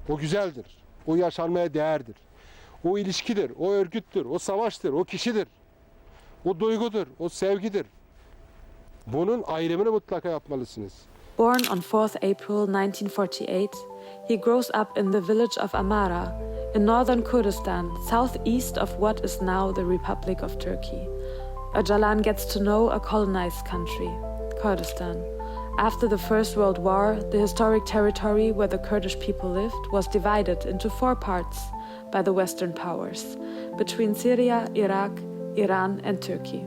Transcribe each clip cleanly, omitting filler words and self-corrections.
O güzeldir. O yaşanmaya değerdir. O ilişkidir, o örgüttür, o savaştır, o kişidir. O duygudur, o sevgidir. Bunun ayrımını mutlaka yapmalısınız. Born on 4th April 1948, he grows up in the village of Amara, in Northern Kurdistan, southeast of what is now the Republic of Turkey. Öcalan gets to know a colonized country, Kurdistan. After the First World War, the historic territory where the Kurdish people lived was divided into 4 parts by the Western powers, between Syria, Iraq, Iran and Turkey.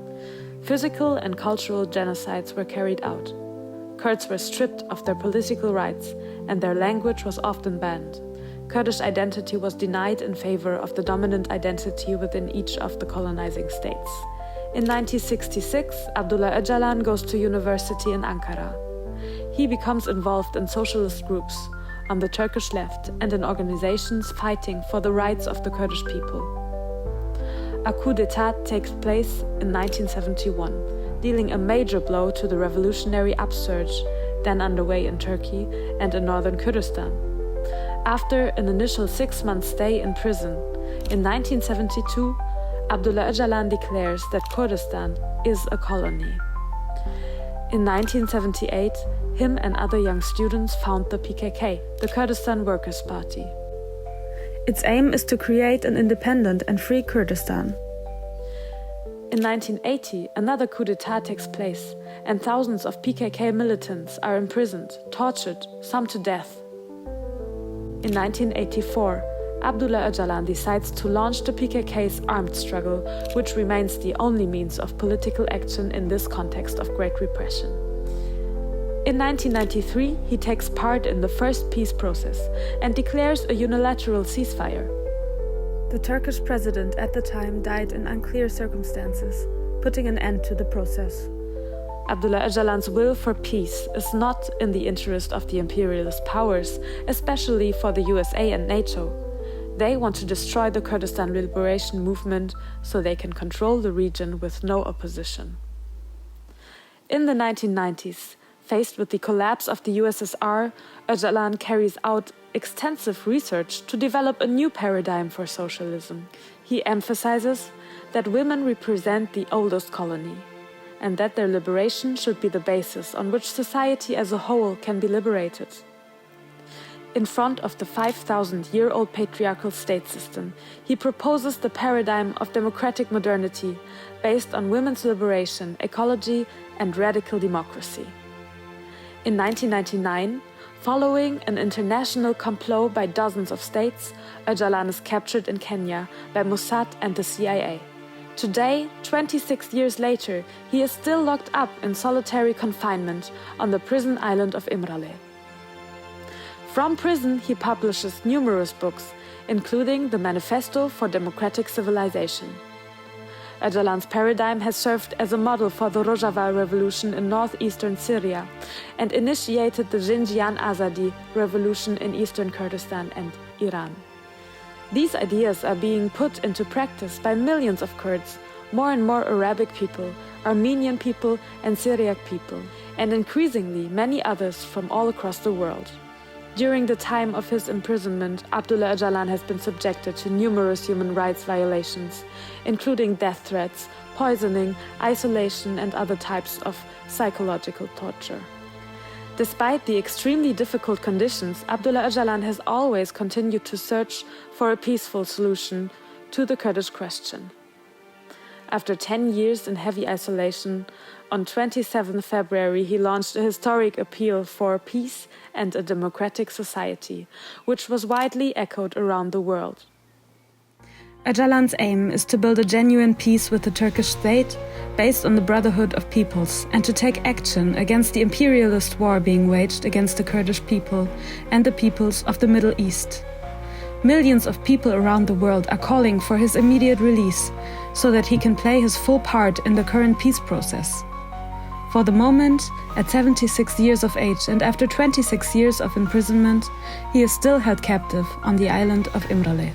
Physical and cultural genocides were carried out. Kurds were stripped of their political rights and their language was often banned. Kurdish identity was denied in favor of the dominant identity within each of the colonizing states. In 1966, Abdullah Öcalan goes to university in Ankara. He becomes involved in socialist groups on the Turkish left and in organizations fighting for the rights of the Kurdish people. A coup d'etat takes place in 1971, dealing a major blow to the revolutionary upsurge then underway in Turkey and in Northern Kurdistan. After an initial 6-month stay in prison, in 1972, Abdullah Öcalan declares that Kurdistan is a colony. In 1978, him and other young students found the PKK, the Kurdistan Workers' Party. Its aim is to create an independent and free Kurdistan. In 1980, another coup d'etat takes place, and thousands of PKK militants are imprisoned, tortured, some to death. In 1984, Abdullah Öcalan decides to launch the PKK's armed struggle, which remains the only means of political action in this context of great repression. In 1993, he takes part in the first peace process and declares a unilateral ceasefire. The Turkish president at the time died in unclear circumstances, putting an end to the process. Abdullah Öcalan's will for peace is not in the interest of the imperialist powers, especially for the USA and NATO. They want to destroy the Kurdistan liberation movement so they can control the region with no opposition. In the 1990s, faced with the collapse of the USSR, Öcalan carries out extensive research to develop a new paradigm for socialism. He emphasizes that women represent the oldest colony, and that their liberation should be the basis on which society as a whole can be liberated. In front of the 5,000-year-old patriarchal state system, he proposes the paradigm of democratic modernity based on women's liberation, ecology, and radical democracy. In 1999, following an international complot by dozens of states, Öcalan is captured in Kenya by Mossad and the CIA. Today, 26 years later, he is still locked up in solitary confinement on the prison island of Imrale. From prison, he publishes numerous books, including the Manifesto for Democratic Civilization. Öcalan's paradigm has served as a model for the Rojava revolution in northeastern Syria and initiated the Xinjiang Azadi revolution in eastern Kurdistan and Iran. These ideas are being put into practice by millions of Kurds, more and more Arabic people, Armenian people and Syriac people, and increasingly many others from all across the world. During the time of his imprisonment, Abdullah Öcalan has been subjected to numerous human rights violations, including death threats, poisoning, isolation, and other types of psychological torture. Despite the extremely difficult conditions, Abdullah Öcalan has always continued to search for a peaceful solution to the Kurdish question. After 10 years in heavy isolation, on 27 February he launched a historic appeal for peace and a democratic society, which was widely echoed around the world. Öcalan's aim is to build a genuine peace with the Turkish state based on the brotherhood of peoples and to take action against the imperialist war being waged against the Kurdish people and the peoples of the Middle East. Millions of people around the world are calling for his immediate release so that he can play his full part in the current peace process. For the moment, at 76 years of age and after 26 years of imprisonment, he is still held captive on the island of Imrale.